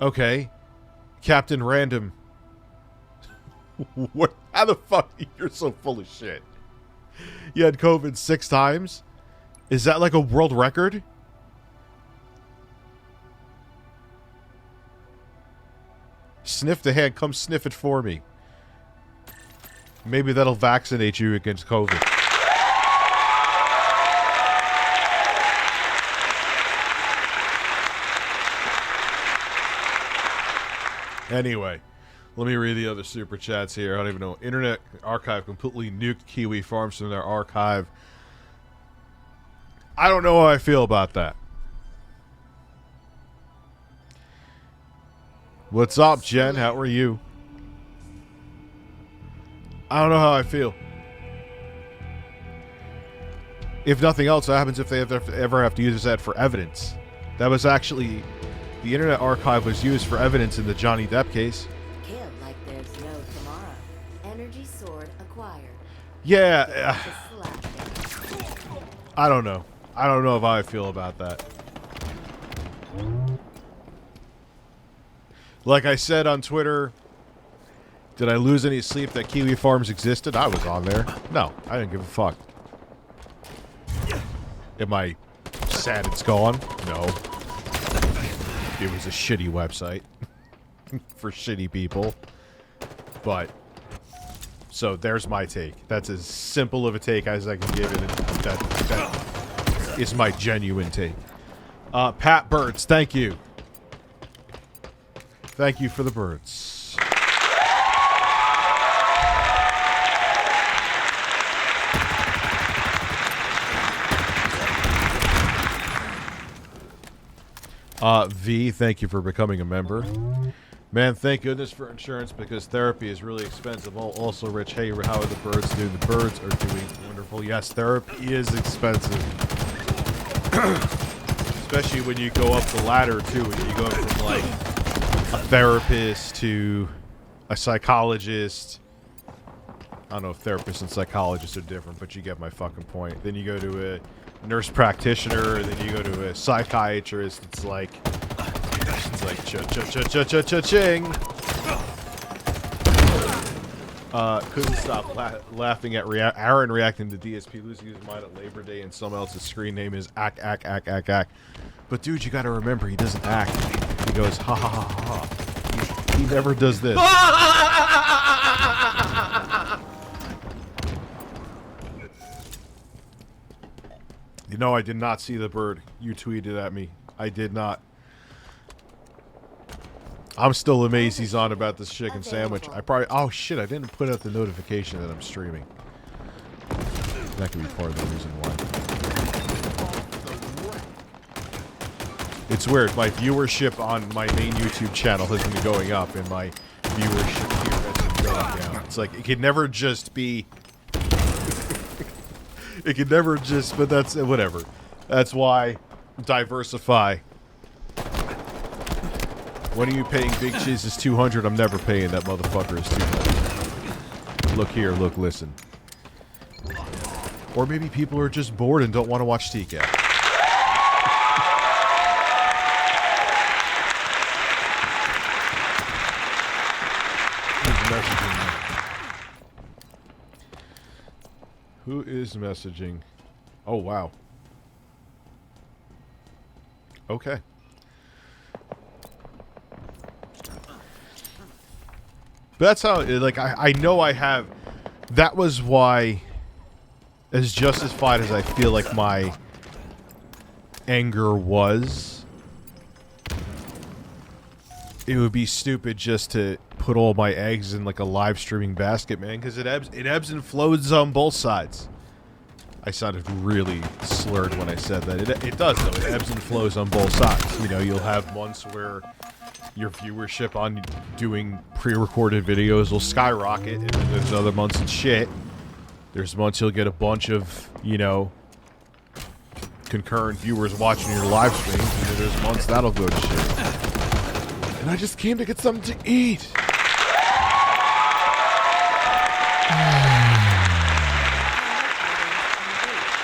Okay. Captain Random. What? How the fuck? You're so full of shit. You had COVID 6 times? Is that like a world record? Sniff the hand. Come sniff it for me. Maybe that'll vaccinate you against COVID. Anyway, let me read the other super chats here. I don't even know. Internet Archive completely nuked Kiwi Farms from their archive. I don't know how I feel about that. What's up, Jen? How are you? I don't know how I feel. If nothing else, what happens if they ever have to use that for evidence? That was actually... The Internet Archive was used for evidence in the Johnny Depp case. Kill like there's no tomorrow. Energy sword acquired. Yeah. I don't know. I don't know how I feel about that. Like I said on Twitter, did I lose any sleep that Kiwi Farms existed? I was on there. No, I didn't give a fuck. Am I sad it's gone? No. It was a shitty website for shitty people. But, so there's my take. That's as simple of a take as I can give it. That is my genuine take. Pat Birds, thank you. Thank you for the birds. V, thank you for becoming a member. Man, thank goodness for insurance because therapy is really expensive. Also, Rich, hey, how are the birds doing? The birds are doing wonderful. Yes, therapy is expensive. Especially when you go up the ladder, too. When you go from, like, a therapist to a psychologist. I don't know if therapists and psychologists are different, but you get my fucking point. Then you go to a nurse practitioner, and then you go to a psychiatrist. It's like cha-cha-cha-cha-cha-ching. Couldn't stop laughing at Aaron reacting to DSP losing his mind at Labor Day, and someone else's screen name is ack. But dude, you gotta remember, he doesn't act. He goes ha ha ha ha. He never does this. You know, I did not see the bird. You tweeted at me. I did not. I'm still amazed he's on about this chicken sandwich. I probably... Oh, shit. I didn't put out the notification that I'm streaming. That could be part of the reason why. It's weird. My viewership on my main YouTube channel has been going up, and my viewership here has been going down. It's like, it could never just be... It could never just... But that's... Whatever. That's why... Diversify. When are you paying Big Cheese is 200? I'm never paying that motherfucker is 200. Look here, look, listen. Or maybe people are just bored and don't want to watch TCAT. Who is messaging? Oh, wow. Okay. But that's how, like, I know I have... That was why, as justified as I feel like my anger was, it would be stupid just to put all my eggs in, like, a live streaming basket, man, because it ebbs and flows on both sides. I sounded really slurred when I said that. It does, though. It ebbs and flows on both sides. You know, you'll have months where your viewership on doing pre-recorded videos will skyrocket, and then there's other months it's shit. There's months you'll get a bunch of, you know, concurrent viewers watching your live streams, and then there's months that'll go to shit. And I just came to get something to eat.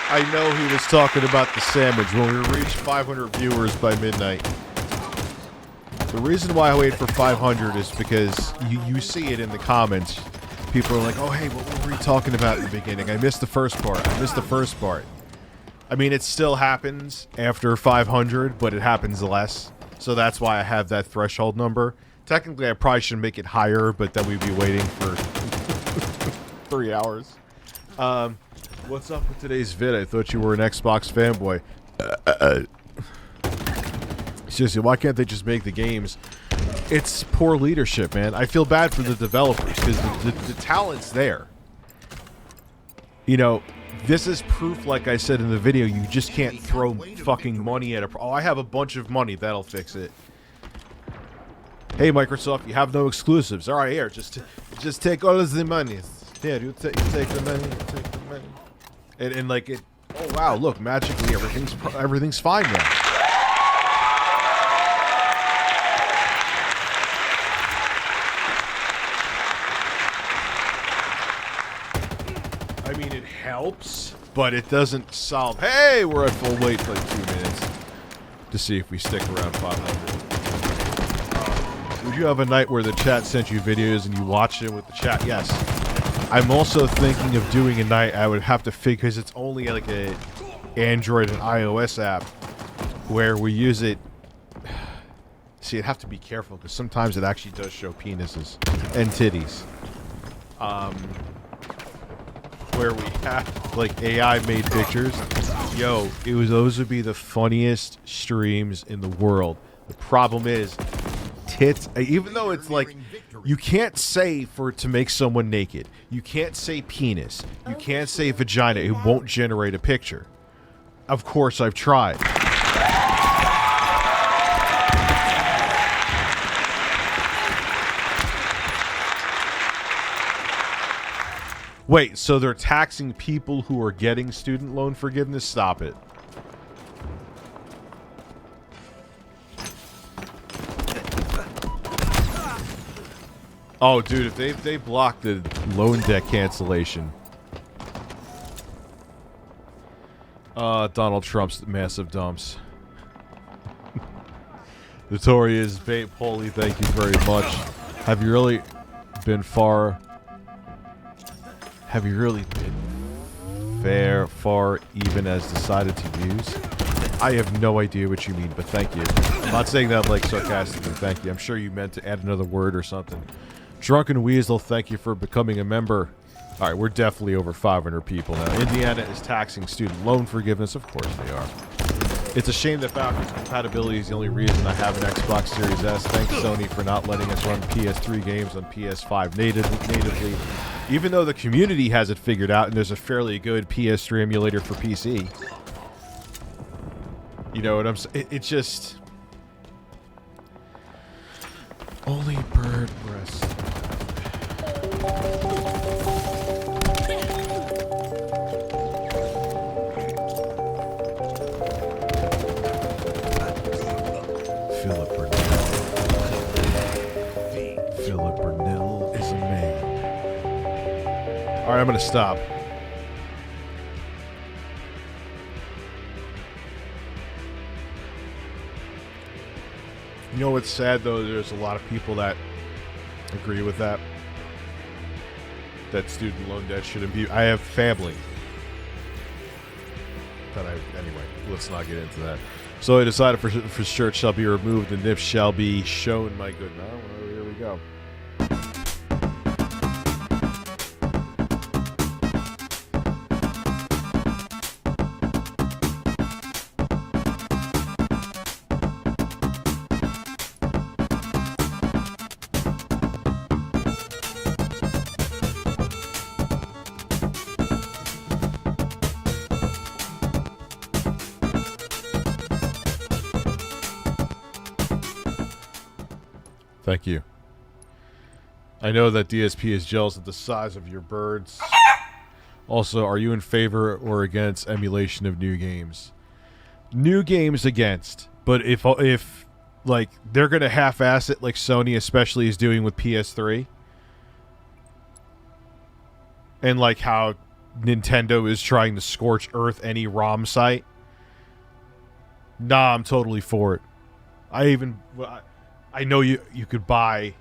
I know he was talking about the sandwich when we reached 500 viewers by midnight. The reason why I wait for 500 is because you see it in the comments. People are like, oh, hey, what were we talking about in the beginning? I missed the first part. I mean, it still happens after 500, but it happens less. So that's why I have that threshold number. Technically, I probably should make it higher, but then we'd be waiting for 3 hours. What's up with today's vid? I thought you were an Xbox fanboy. Seriously, why can't they just make the games? It's poor leadership, man. I feel bad for the developers because the talent's there. You know, this is proof, like I said in the video, you just can't throw fucking money at a... Oh, I have a bunch of money. That'll fix it. Hey, Microsoft, you have no exclusives. All right, here, just take all of the money. Here, you take the money. You take the money. And like it... Oh, wow, look, magically everything's fine now. I mean, it helps, but it doesn't solve... Hey, we're at full wait for like 2 minutes to see if we stick around 500. Would you have a night where the chat sent you videos and you watched it with the chat? Yes. I'm also thinking of doing a night I would have to figure, because it's only like a Android and iOS app, where we use it... See, I'd have to be careful, because sometimes it actually does show penises and titties. Where we have like AI made pictures. Yo, those would be the funniest streams in the world. The problem is tits, even though it's like you can't say for it to make someone naked. You can't say penis. You can't say vagina. It won't generate a picture. Of course I've tried. Wait, so they're taxing people who are getting student loan forgiveness? Stop it. Oh, dude, if they block the loan debt cancellation. Donald Trump's massive dumps. Notorious Bait Polly, thank you very much. Have you really been far even as decided to use? I have no idea what you mean, but thank you. I'm not saying that like sarcastically, thank you. I'm sure you meant to add another word or something. Drunken Weasel, thank you for becoming a member. Alright, we're definitely over 500 people now. Indiana is taxing student loan forgiveness. Of course they are. It's a shame that backwards compatibility is the only reason I have an Xbox Series S. Thanks, Sony, for not letting us run PS3 games on PS5 natively. Even though the community has it figured out and there's a fairly good PS3 emulator for PC. You know what I'm saying? It just... Only bird breast. Philip Burnell is a man. Alright, I'm gonna stop. You know what's sad though? There's a lot of people that agree with that. That student loan debt shouldn't be. I have family. Anyway, let's not get into that. So I decided for shirt shall be removed and nips shall be shown. My good. Well, here we go. Thank you. I know that DSP is jealous of the size of your birds. Also, are you in favor or against emulation of new games? New games against, but if like they're gonna half-ass it like Sony especially is doing with PS3, and like how Nintendo is trying to scorch earth any ROM site. Nah, I'm totally for it. I know you could buy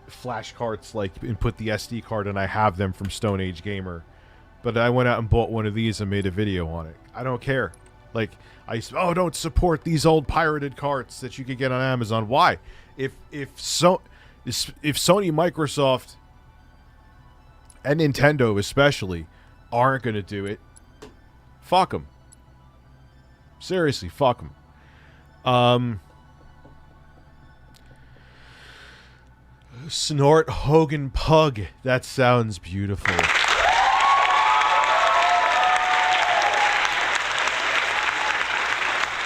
flash carts like and put the SD card, and I have them from Stone Age Gamer. But I went out and bought one of these and made a video on it. I don't care. Like don't support these old pirated carts that you could get on Amazon. Why? If Sony, Microsoft, and Nintendo especially aren't going to do it, fuck them. Seriously, fuck them. Snort Hogan Pug. That sounds beautiful.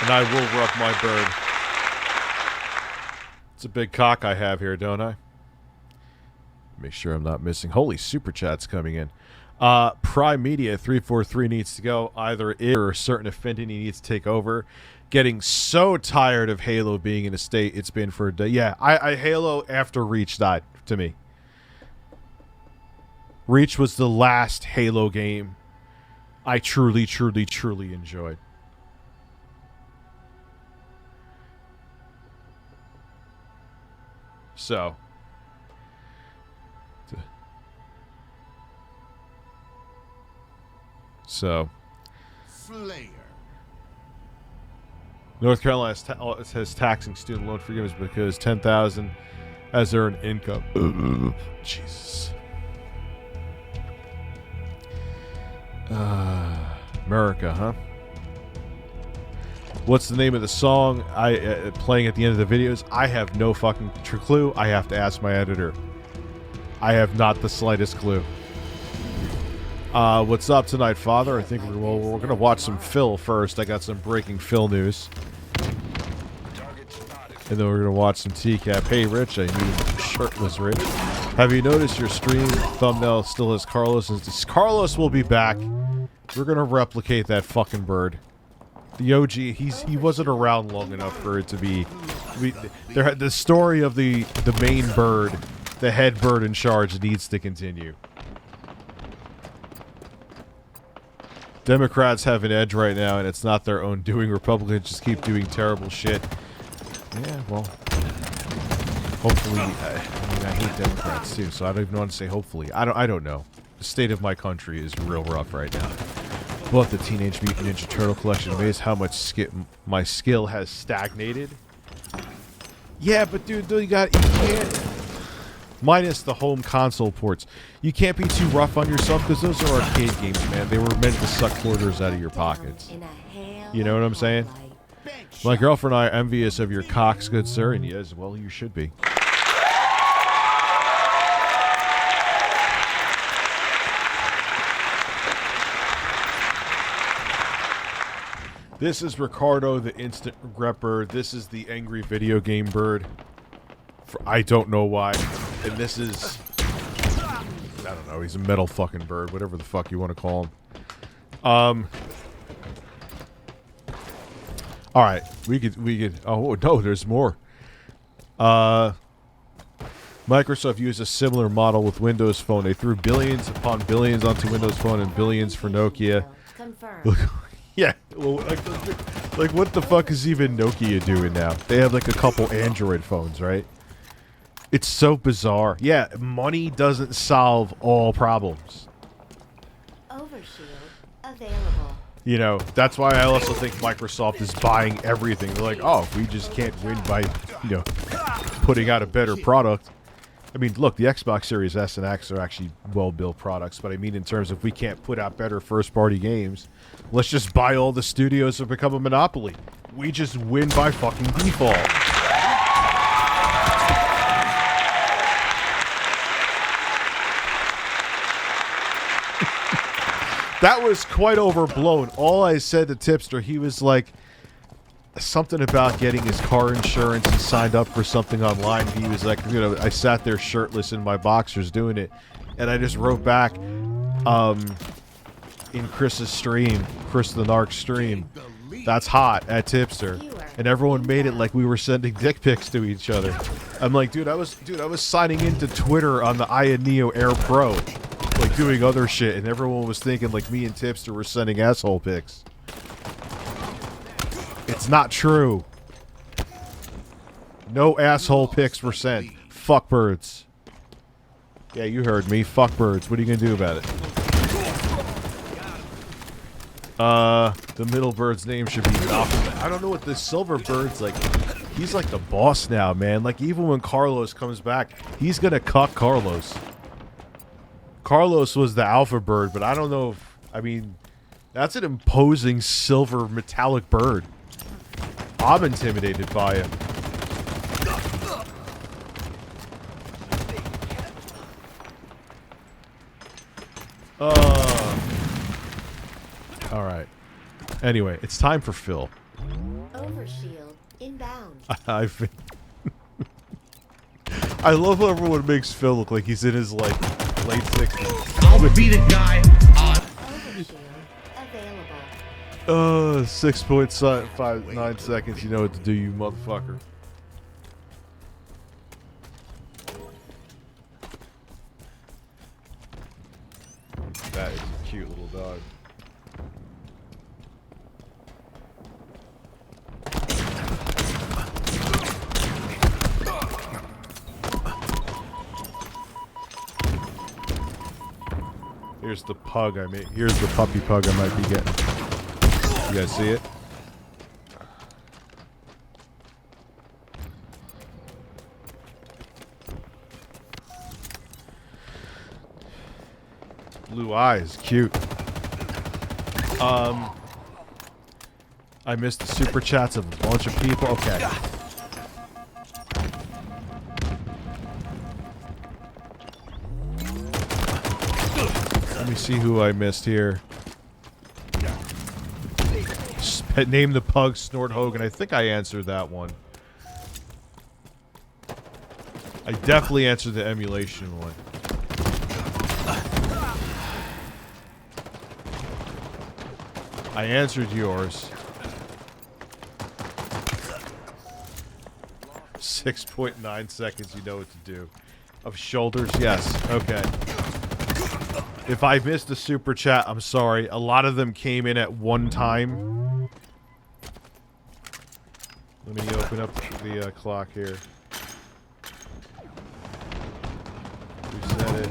And I will rub my bird. It's a big cock I have here, don't I? Make sure I'm not missing. Holy super chats coming in. Prime Media 343 needs to go. Either it or a certain affinity needs to take over. Getting so tired of Halo being in a state it's been for a day. Yeah, I Halo after Reach died to me. Reach was the last Halo game I truly, truly, truly enjoyed. So Slayer. North Carolina has taxing student loan forgiveness because 10,000 as earned income. Jesus. America, huh? What's the name of the song playing at the end of the videos? I have no fucking clue. I have to ask my editor. I have not the slightest clue. What's up tonight, Father? I think we're going to watch some Phil first. I got some breaking Phil news. And then we're going to watch some TCAP. Hey, Rich, I mean shirtless Rich. Have you noticed your stream thumbnail still has Carlos? Carlos will be back. We're going to replicate that fucking bird. The OG, he wasn't around long enough for it to be... the story of the main bird, the head bird in charge, needs to continue. Democrats have an edge right now, and it's not their own doing. Republicans just keep doing terrible shit. Yeah, well... Hopefully... I hate Democrats, too, so I don't even want to say hopefully. I don't know. The state of my country is real rough right now. Bought the Teenage Mutant Ninja Turtle collection. Amazed how much my skill has stagnated. Yeah, but dude, you can't... Minus the home console ports. You can't be too rough on yourself because those are arcade games, man. They were meant to suck quarters out of your pockets. You know what I'm saying? My girlfriend and I are envious of your cocks, good sir, and yes, well, you should be. This is Ricardo, the instant regret bird. This is the angry video game bird. I don't know why. And this is... I don't know. He's a metal fucking bird. Whatever the fuck you want to call him. Alright. We could... Oh, no. There's more. Microsoft used a similar model with Windows Phone. They threw billions upon billions onto Windows Phone and billions for Nokia. Confirmed. Yeah, well, like what the fuck is even Nokia doing now? They have like a couple Android phones, right? It's so bizarre. Yeah, money doesn't solve all problems. Overshield available. You know, that's why I also think Microsoft is buying everything. They're like, oh, we just can't win by, you know, putting out a better product. I mean, look, the Xbox Series S and X are actually well-built products, but I mean in terms of we can't put out better first-party games, let's just buy all the studios and become a monopoly. We just win by fucking default. That was quite overblown. All I said to Tipster, he was like, something about getting his car insurance. He signed up for something online. He was like, you know, I sat there shirtless in my boxers doing it. And I just wrote back, in Chris's stream, Chris the Narc stream, that's hot at Tipster. And everyone made it like we were sending dick pics to each other. I'm like, dude, I was signing into Twitter on the Aya Neo Air Pro, like doing other shit. And everyone was thinking like me and Tipster were sending asshole pics. It's not true. No asshole pics were sent. Fuck birds. Yeah, you heard me. Fuck birds. What are you gonna do about it? The middle bird's name should be Malcolm. I don't know what this silver bird's like. He's like the boss now, man. Like, even when Carlos comes back, he's gonna cuck Carlos. Carlos was the alpha bird, but I don't know if... I mean, that's an imposing silver metallic bird. I'm intimidated by him. Alright. Anyway, it's time for Phil. Overshield inbound. I've been... I love how everyone makes Phil look like he's in his, like, late 60s. I'll be the guy on. Overshield available. 6.59 seconds. You know what to do, you motherfucker. That is a cute little dog. Here's the pug I made. Here's the puppy pug I might be getting. You guys see it? Blue eyes, cute. I missed the super chats of a bunch of people. Okay. Let me see who I missed here. Name the pug Snort Hogan. I think I answered that one. I definitely answered the emulation one. I answered yours. 6.9 seconds, you know what to do. Of shoulders, yes. Okay. If I missed a super chat, I'm sorry. A lot of them came in at one time. Let me open up the clock here. Reset it.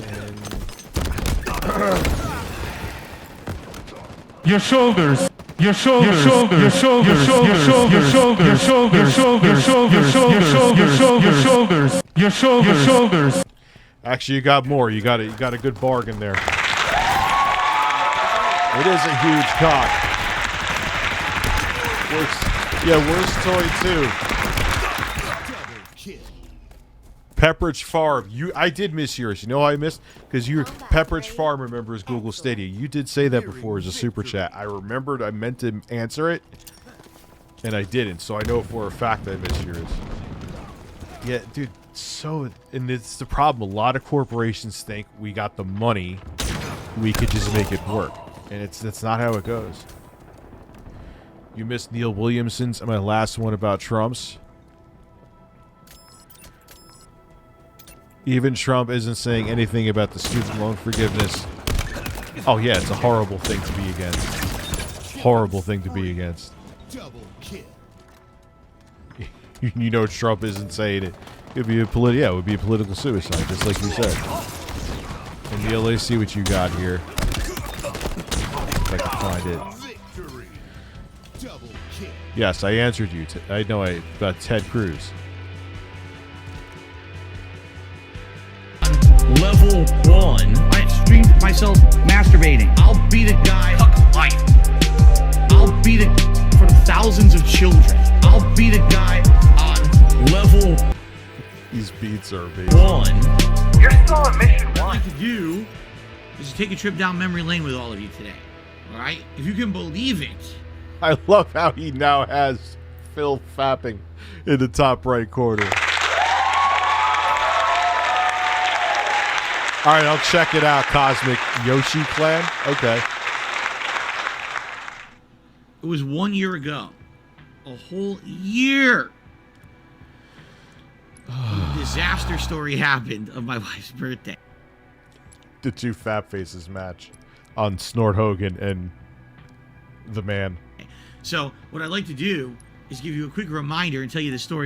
And... Your shoulders. Your shoulders. Your shoulders. Your shoulders. Your shoulders. Your shoulders. Your shoulders. Your shoulders. Your shoulders. Your shoulders. Your shoulders. Your shoulders. Actually, you got more. You got a good bargain there. It is a huge cock. Worst toy too. Pepperidge Farm. I did miss yours. You know I missed? Because Pepperidge Farm remembers Google Stadia. You did say that before as a super chat. I remembered I meant to answer it, and I didn't. So I know for a fact I missed yours. Yeah, dude. And it's the problem. A lot of corporations think we got the money, we could just make it work, and that's not how it goes. You missed Neil Williamson's and my last one about Trump's. Even Trump isn't saying anything about the student loan forgiveness. Oh yeah, it's a horrible thing to be against. Horrible thing to be against. Double kill. You know Trump isn't saying it. It would be it would be a political suicide, just like you said. And Neil, let's see what you got here. If I can find it. Victory. Double kill. Yes, I answered you. About Ted Cruz. Level 1. I streamed myself masturbating. I'll be the guy. Fuck life. I'll be the for the thousands of children. I'll be the guy on level. These beats are amazing. 1. You're still on mission What I'd 1. like to do is to take a trip down memory lane with all of you today. All right? If you can believe it. I love how he now has Phil fapping in the top right corner. All right, I'll check it out. Cosmic Yoshi Clan. Okay. It was 1 year ago. A whole year. The disaster story happened of my wife's birthday. The two fat faces match on Snort Hogan and the man. So what I'd like to do is give you a quick reminder and tell you the story